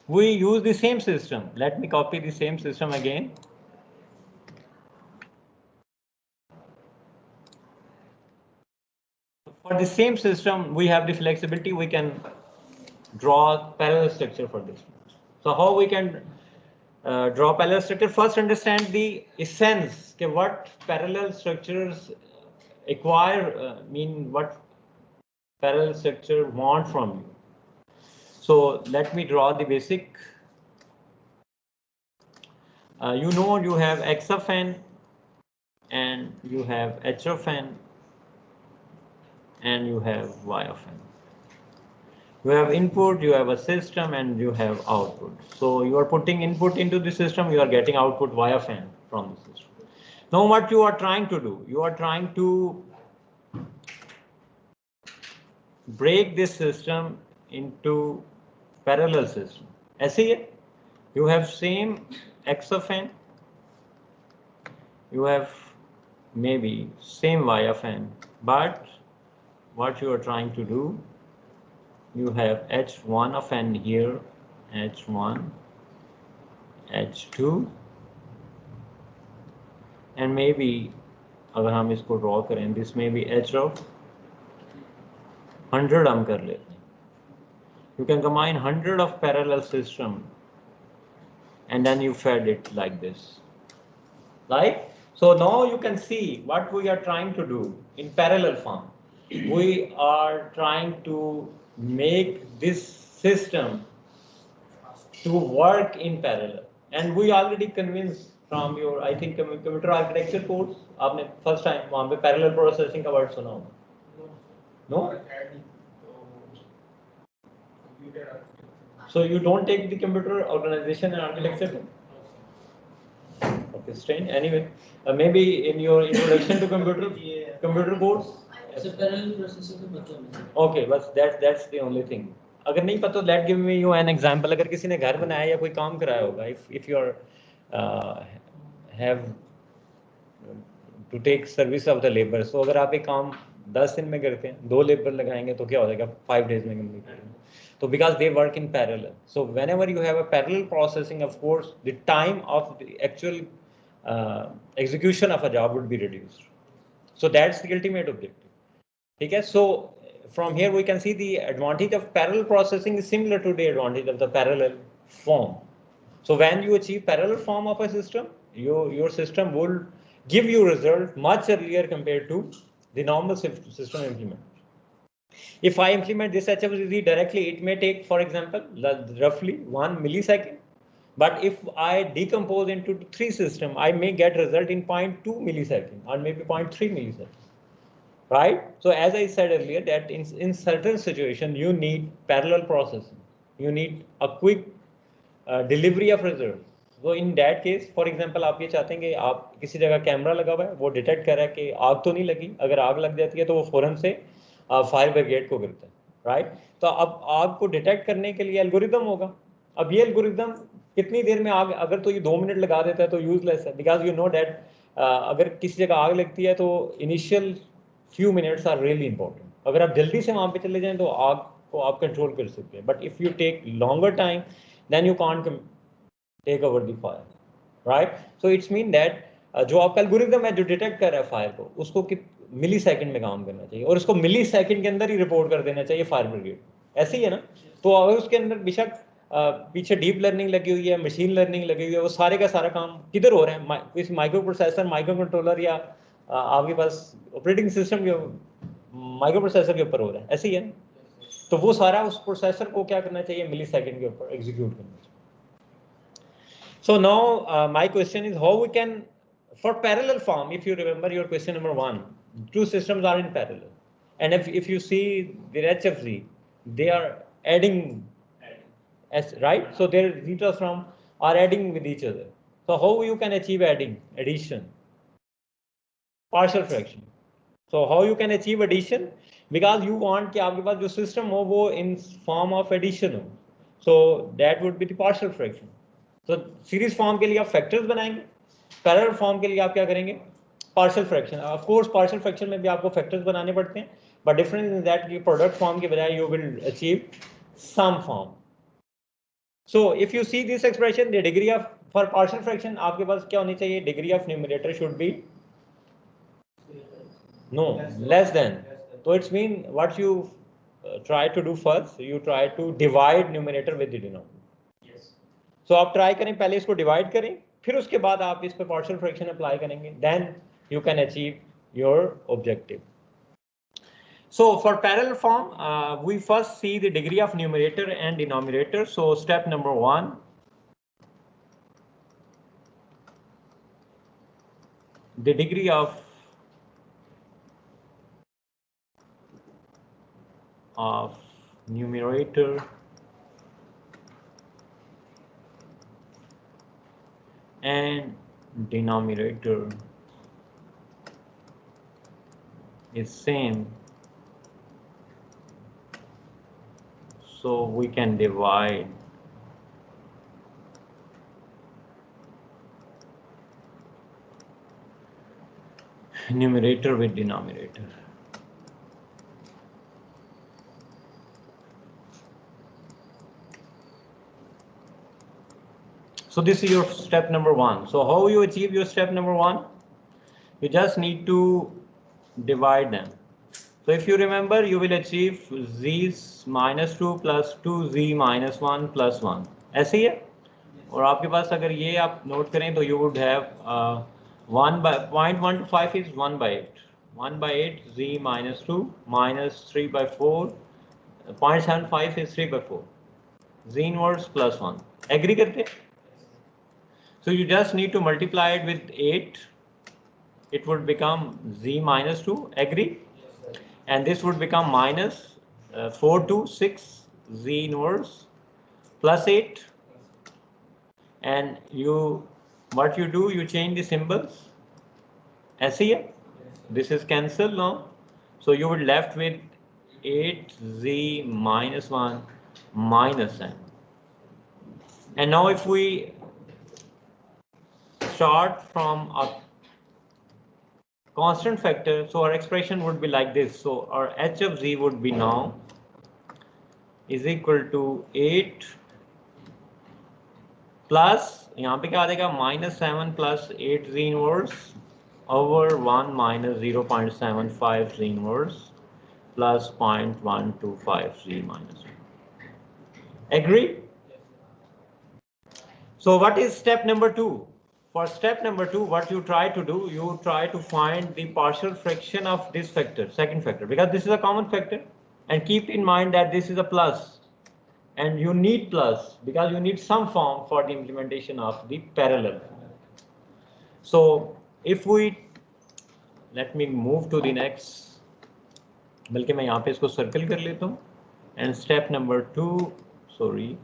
We use the same system. Let me copy the same system again. For the same system, we have the flexibility. We can draw parallel structure for this. So how we can draw parallel structure? First, understand the essence. Okay, what parallel structures acquire, mean what parallel structure want from you. So let me draw the basic. You know you have X of n and you have H of n and you have Y of n. You have input, you have a system, and you have output. So you are putting input into the system, you are getting output Y of n from the system. Now what you are trying to do, you are trying to break this system into parallel system. ऐसे ही you have same X of n, you have maybe same Y of n, but what you are trying to do, you have H1 of n here, H1, H2, and maybe अगर हम इसको draw करें, this may be H of 100 हम कर लेते हैं. You can combine 100 of parallel system and then you fed it like this. Right? So now you can see what we are trying to do in parallel form. We are trying to make this system to work in parallel, and we already convinced from your, I think, computer architecture course, आपने first time वहाँ पे parallel processing का word सुना होगा. No? So you don't take the computer organization and architecture? Okay, strange. Anyway, maybe in your introduction to computer course. So parallel processing का मतलब है. Okay, but that's the only thing. अगर नहीं पता, let give me you an example. अगर किसी ने घर बनाया या कोई काम कराया होगा, if you are have to take service of the labor, so अगर आप एक काम 10 दिन में करते हैं, 2 लेबर लगाएंगे तो क्या हो जाएगा, 5 days में कंप्लीट करेंगे. So because they work in parallel. So whenever you have a parallel processing, of course, the time of the actual execution of a job would be reduced. So that's the ultimate objective. Okay, so from here we can see the advantage of parallel processing is similar to the advantage of the parallel form. So when you achieve parallel form of a system, your system will give you result much earlier compared to the normal system implement. If I implement this HFZ directly, it may take, for example, roughly 1 millisecond. But if I decompose into 3 systems, I may get result in 0.2 millisecond or maybe 0.3 millisecond. Right? So as I said earlier, that in certain situations, you need parallel processing. You need a quick delivery of results. So in that case, for example, आप ये चाहते हैं कि आप किसी जगह camera लगा हुआ है, वो डिटेक्ट कर रहा है कि आग तो नहीं लगी. अगर आग लग जाती है तो वो फौरन से फायर ब्रिगेड को गिरता है. राइट? तो अब आग को डिटेक्ट करने के लिए एल्गोरिदम होगा. अब ये एल्गोरिदम कितनी देर में आग, अगर तो ये 2 मिनट लगा देता है तो यूजलेस है, बिकॉज यू नो दैट अगर किसी जगह आग लगती है तो initial few minutes are really important. अगर आप जल्दी से वहाँ पे चले जाएं तो आग को आप कंट्रोल कर सकते हैं. But if you take longer time, then you can't take over the fire, right? So it's mean that जो आपका एल्गोरिदम है जो डिटेक्ट कर रहा है फायर को, उसको मिली सेकंड में काम करना चाहिए और उसको मिली सेकंड के अंदर ही रिपोर्ट कर देना चाहिए फायर ब्रिगेड. ऐसे ही है ना। तो अगर उसके अंदर बेशक पीछे डीप लर्निंग लगी हुई है, मशीन लर्निंग लगी हुई है, वो सारे का सारा काम किधर हो रहा है, इस माइक्रो प्रोसेसर, माइक्रो कंट्रोलर या आपके पास ऑपरेटिंग सिस्टम के माइक्रो प्रोसेसर के ऊपर हो रहा है, ऐसे ही है ना। तो वो सारा उस प्रोसेसर को क्या करना चाहिए, मिली सेकेंड के ऊपर एग्जीक्यूट करना चाहिए। So now my question is how we can, for parallel form, if you remember your question number 1, two systems are in parallel, and if you see their HFZ, they are adding as right, so their zeta from are adding with each other. So how you can achieve addition, partial fraction. So how you can achieve addition, because you want कि आपके पास जो system हो वो in form of addition हो, so that would be the partial fraction. तो series form के लिए आप फैक्टर्स बनाएंगे, पैरेलल फॉर्म के लिए आप क्या करेंगे, partial fraction. Of course partial fraction में भी आपको फैक्टर्स बनाने पड़ते हैं, बट डिफरेंस इन दैट कि प्रोडक्ट फॉर्म के बजाय you will achieve sum form. So if you see this expression, the degree of for partial fraction आपके पास क्या होनी चाहिए, degree of numerator should be no less than. तो it's mean what you try to do first, you try to divide numerator with the denominator. So आप try करें, पहले इसको डिवाइड करें, फिर उसके बाद आप इस पे पार्शियल फ्रैक्शन अप्लाई करेंगे, then you can achieve your objective. So for parallel form, we first see the degree of numerator and denominator. So step number 1, the degree of numerator and denominator is same, so we can divide numerator with denominator. So this is your step number 1. So how you achieve your step number 1? You just need to divide them. So if you remember, you will achieve z minus 2 plus 2z minus 1 plus 1. ऐसे ही है। और आपके पास अगर ये आप note करें तो you would have 1 by 0.125 is 1 by 8. 1 by 8 z minus 2 minus 3 by 4. 0.75 is 3 by 4. Z inverse plus 1. Agree करते? So you just need to multiply it with 8. It would become z minus 2. Agree? And this would become minus 4 to 6 z inverse plus 8. And what you do, you change the symbols. ऐसे ही है. This is cancelled now. So you would left with 8z minus 1 minus n. And now if we start from a constant factor, so our expression would be like this. So our h of z would be now is equal to 8 plus यहाँ पे क्या आ जाएगा, -7 plus 8 z inverse over 1 minus 0.75 z inverse plus 0.125 z minus 1. Agree? So what is step number 2? For step number 2, what you try to do, you try to find the partial fraction of this factor, second factor, because this is a common factor, and keep in mind that this is a plus, and you need plus because you need some form for the implementation of the parallel. So if we, let me move to the next, बल्कि मैं यहाँ पे इसको circle कर लेता हूँ, and step number 2, sorry,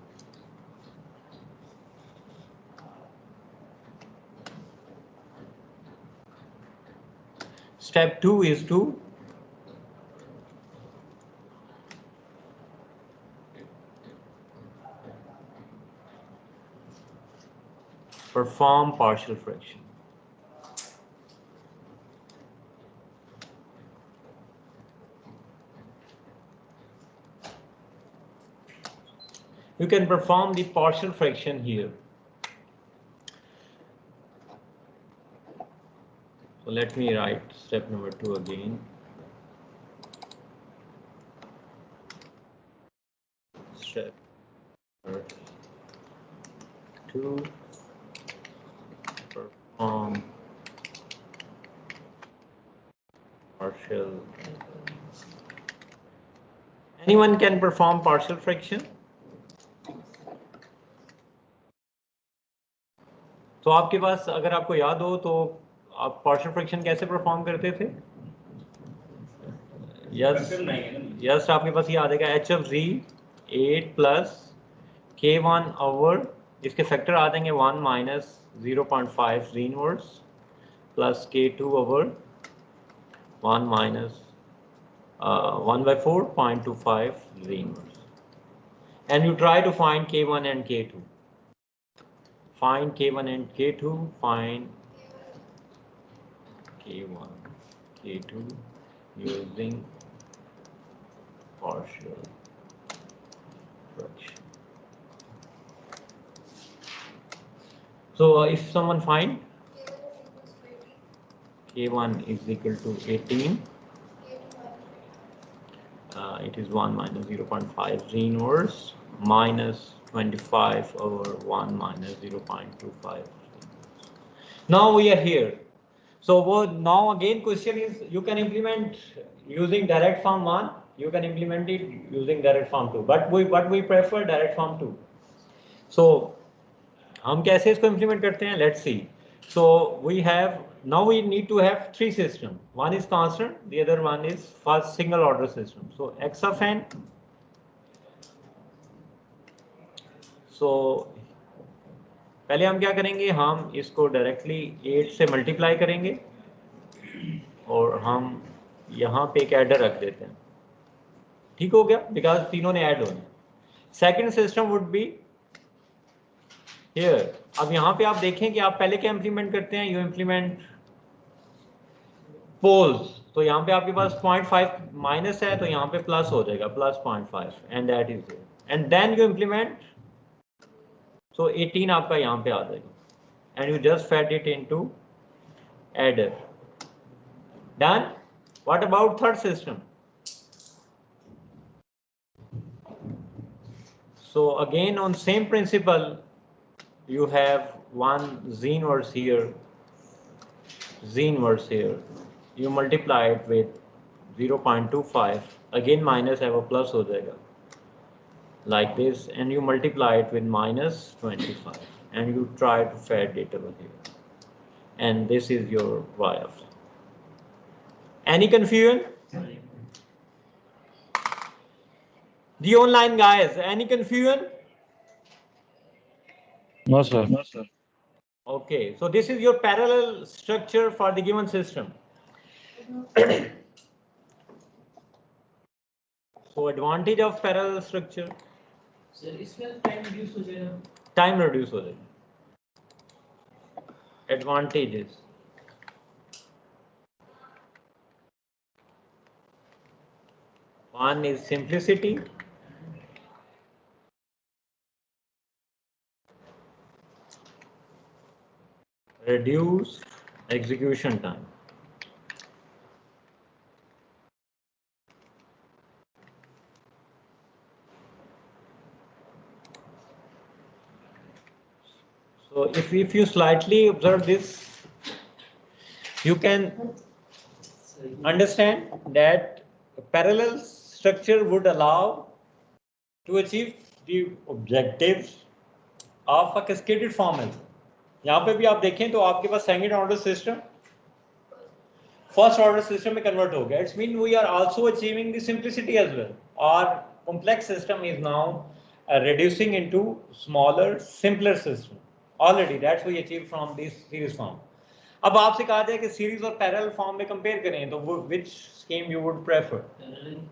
step 2 is to perform partial fraction. You can perform the partial fraction here. So let me write step number 2 again. structure to perform partial. Anyone can perform partial friction? तो आपके पास अगर आपको याद हो तो आप partial fraction कैसे perform करते थे? यस आपके पास ये आ जाएगा H of G 8 plus K1 over इसके फैक्टर आ जाएंगे 1 minus 0.5 G inverse plus K2 over 1 minus 1/4.25 G inverse and you try to find K1 and K2. Find K1 and K2, find K1, K2 using partial fraction. So if someone find K1 is equal to 18, it is 1 minus 0.5 g inverse minus 25 over 1 minus 0.25. Now we are here. So now again question is you can implement using direct form 1, you can implement it using direct form 2, but we prefer direct form 2. So हम कैसे इसको implement करते हैं? Let's see. So now we need to have three systems. One is constant, the other one is first single order system. So x of n. So पहले हम क्या करेंगे, हम इसको डायरेक्टली 8 से मल्टीप्लाई करेंगे और हम यहाँ पे एक एडर रख देते हैं. ठीक हो गया, बिकॉज तीनों ने ऐड होना. Second system would be here. अब यहाँ पे आप देखें कि आप पहले क्या इंप्लीमेंट करते हैं, यू इंप्लीमेंट पोल्स. तो यहाँ पे आपके पास 0.5 माइनस है तो यहाँ पे प्लस हो जाएगा, plus 0.5 and that is there. And then you implement, so 18 आपका यहाँ पे आ जाएगा and you just fed it into adder. Done. What about third system? So again on same principle, you have one z inverse here, z inverse here. You multiply it with 0.25, again minus है वो plus हो जाएगा like this, and you multiply it with minus 25 and you try to fed it over here, and this is your y of. Any confusion? The online guys, any confusion? No sir. Okay, so this is your parallel structure for the given system. So advantage of parallel structure, sir इसमें time reduce हो जाएगा. time reduce हो जाएगा. Advantages, one is simplicity, reduced execution time. So if you slightly observe this, you can understand that parallel structure would allow to achieve the objectives of a cascaded form. यहाँ पे भी आप देखें तो आपके पास second order system first order system में convert हो गया. It's mean we are also achieving the simplicity as well. और complex system is now reducing into smaller, simpler system. Already that's we achieved from this series form. अब आपसे कहा जाए कि series और पैरेलल फॉर्म में कंपेयर करें तो which scheme you would prefer?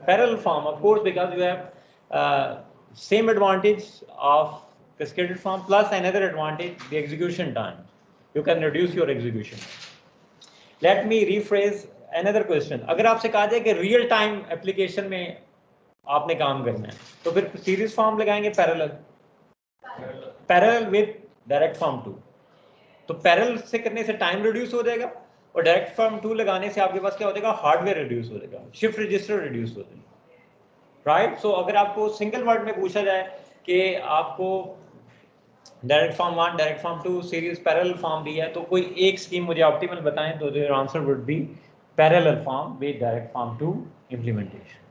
Parallel form, of course, because you have same advantage of cascaded form plus another advantage, the execution time. You can reduce your execution. Let me rephrase another question. अगर आपसे कहा जाए कि real time application में आपने काम करना है तो फिर सीरीज फॉर्म लगाएंगे पैरेलल विद डायरेक्ट फॉर्म 2. तो पैरेलल से करने से टाइम रिड्यूस हो जाएगा और डायरेक्ट फॉर्म 2 लगाने से आपके पास क्या हो जाएगा, हार्डवेयर रिड्यूस हो जाएगा, शिफ्ट रजिस्टर रिड्यूस हो जाएगा. राइट। सो अगर आपको सिंगल वर्ड में पूछा जाए कि आपको direct form 1, direct form 2, series parallel form भी है, तो कोई एक स्कीम मुझे ऑप्टिमल बताएं, तो your answer would be parallel form with direct form 2 implementation.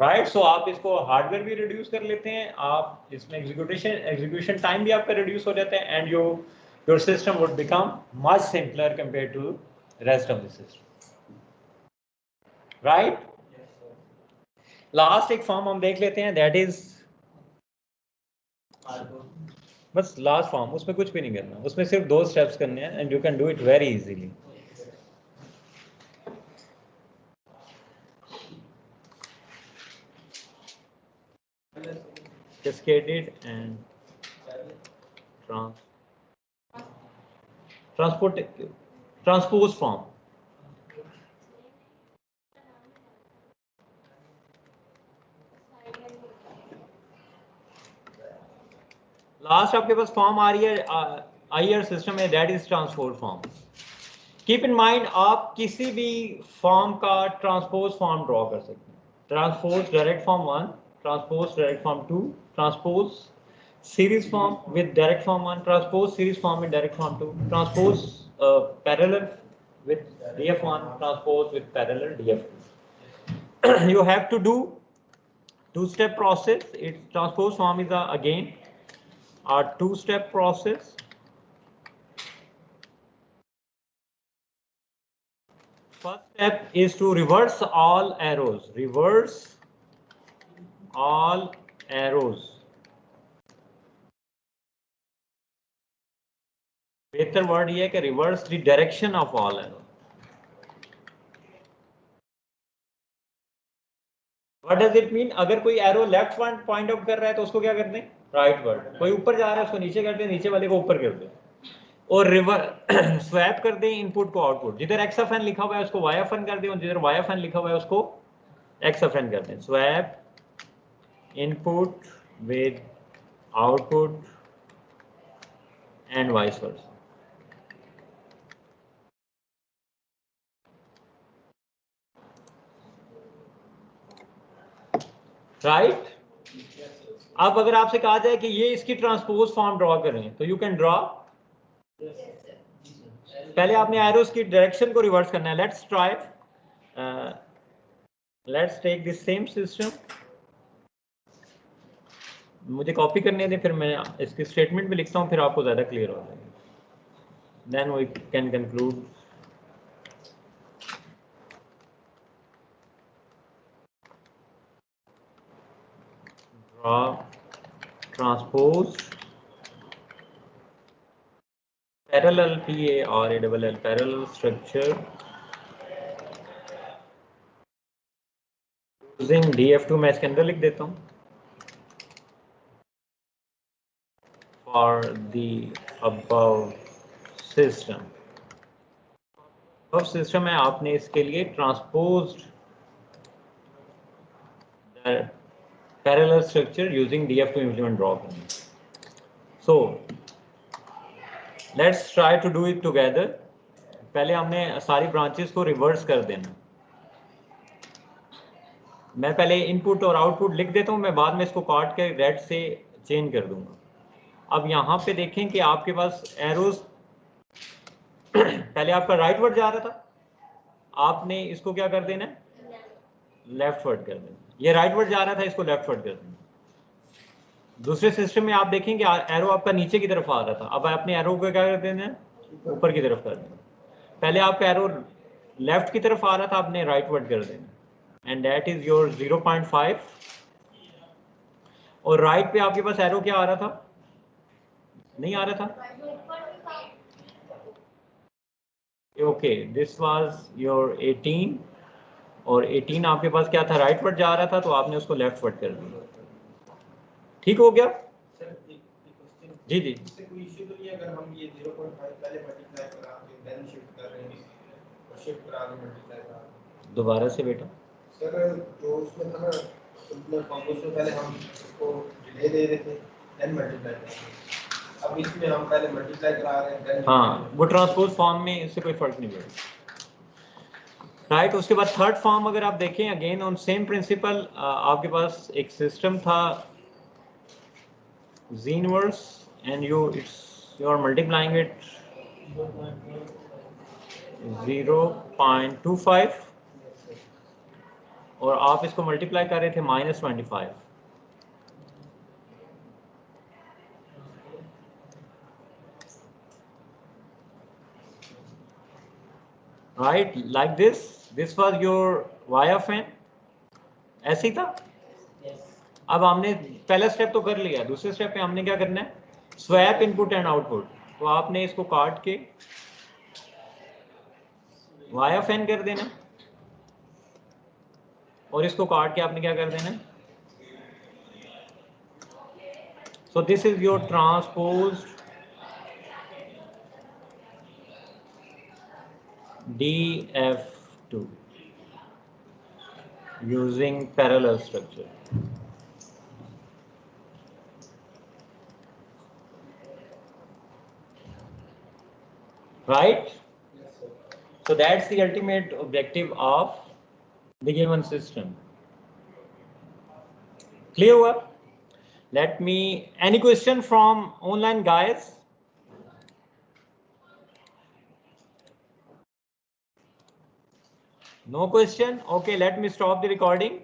Right. So आप इसको हार्डवेयर भी रिड्यूस कर लेते हैं, आप इसमें एग्जीक्यूशन टाइम भी आपका रिड्यूस हो जाता है, and your system would become much simpler compare to rest of the system. Right. Last एक फॉर्म हम देख लेते हैं, दैट इज बस लास्ट फॉर्म, उसमें कुछ भी नहीं करना, उसमें सिर्फ 2 स्टेप्स करने हैं and you can do it very easily. Cascaded and transpose form. Last आपके पास फॉर्म आ रही है आईआर सिस्टम में, that is transpose form. Keep in mind आप किसी भी फॉर्म का ट्रांसपोज फॉर्म ड्रॉ कर सकते हैं। Transpose direct form 1, transpose direct form 2, transpose series form with direct form 1, transpose series form with direct form 2, transpose parallel with df1, transpose with parallel df2. You have to do 2-step process. Its transpose form is again a 2-step process. First step is to reverse all arrows. Reverse all arrows. बेहतर word ये है कि reverse the direction of all arrow. What does it mean? अगर कोई arrow left one point out कर रहा है तो उसको क्या कर दें? Right word. कोई ऊपर जा रहा है उसको नीचे कर दें, नीचे वाले को ऊपर कर दें, और रिवर स्वैप कर दें इनपुट को आउटपुट। जिधर एक्स एफ एन लिखा हुआ है उसको वाई एफ एन कर दें, और जिधर वाई एफ एन लिखा हुआ है उसको एक्स एफ एन कर दें। Swap input with output and vice versa. Right. अब अगर आपसे कहा जाए कि ये इसकी ट्रांसपोज फॉर्म ड्रॉ करें, तो यू कैन ड्रॉ। पहले आपने एरोस की डायरेक्शन को रिवर्स करना है। Let's try, let's take this same system. मुझे कॉपी करने दें, फिर मैं इसकी स्टेटमेंट भी लिखता हूँ, फिर आपको ज्यादा क्लियर हो जाएगा। Then we can conclude. Transpose parallel PARALL parallel structure using DF2। मैं इसके अंदर लिख देता हूँ for the above system। above system है, आपने इसके लिए transposed parallel structure using DF2 implement draw करना। So let's try to do it together। पहले हमने सारी ब्रांचेस को रिवर्स कर देना। मैं पहले इनपुट और आउटपुट लिख देता हूँ, मैं बाद में इसको काट के रेड से चेंज कर दूंगा। अब यहाँ पे देखें कि आपके पास एरोज पहले आपका राइट वर्ड जा रहा था, आपने इसको क्या कर देना है? लेफ्ट वर्ड कर देना। ये राइट वर्ड जा रहा था, इसको लेफ्ट वर्ड कर देना। दूसरे सिस्टम में आप देखेंगे एरो आपका नीचे की तरफ आ रहा था, अब आपने एरो को क्या कर देना है? ऊपर की तरफ कर देना। पहले आपका एरो लेफ्ट की तरफ आ रहा था, आपने राइट वर्ड कर देना, एंड दैट इज योर 0.5। और राइट पे आपके पास एरो क्या आ रहा था? नहीं आ रहा था। ओके, दिस वाज योर 18, और 18 आपके पास क्या था? राइट वर्ड जा रहा था, तो आपने उसको लेफ्ट वर्ड कर दिया। ठीक हो गया? जी जी। इससे कोई इशू तो नहीं है अगर हम ये 0.5 पहले मल्टीप्लाई करा के देन शिफ्ट कर रहे हैं, और शिफ्ट करा के मल्टीप्लाई करा? दोबारा से बेटा। सर जो उसमें था ना, उसमें कॉम्पोज से पहले हम इसको डिले दे रहे थे, देन मल्टीप्लाई कर रहे हैं। अब इसमें हम पहले मल्टीप्लाई करा रहे हैं, देन। हाँ, वो ट्रांसपोज फॉर्म में इससे कोई फर्क नहीं पड़ेगा। राइट उसके बाद थर्ड फॉर्म अगर आप देखें अगेन ऑन सेम प्रिंसिपल, आपके पास एक सिस्टम था z inverse and you are multiplying it 0.25 और आप इसको मल्टीप्लाई कर रहे थे -25. Right like this was your y of n. ऐसे ही था. अब हमने पहला स्टेप तो कर लिया, दूसरे स्टेप पे हमने क्या करना है, स्वैप इनपुट एंड आउटपुट. तो आपने इसको काट के y of n कर देना और इसको काट के आपने क्या कर देना. So this is your transposed df2 using parallel structure. Right? So that's the ultimate objective of the given system. Clear? Let me, any question from online guys? No question? Okay, let me stop the recording.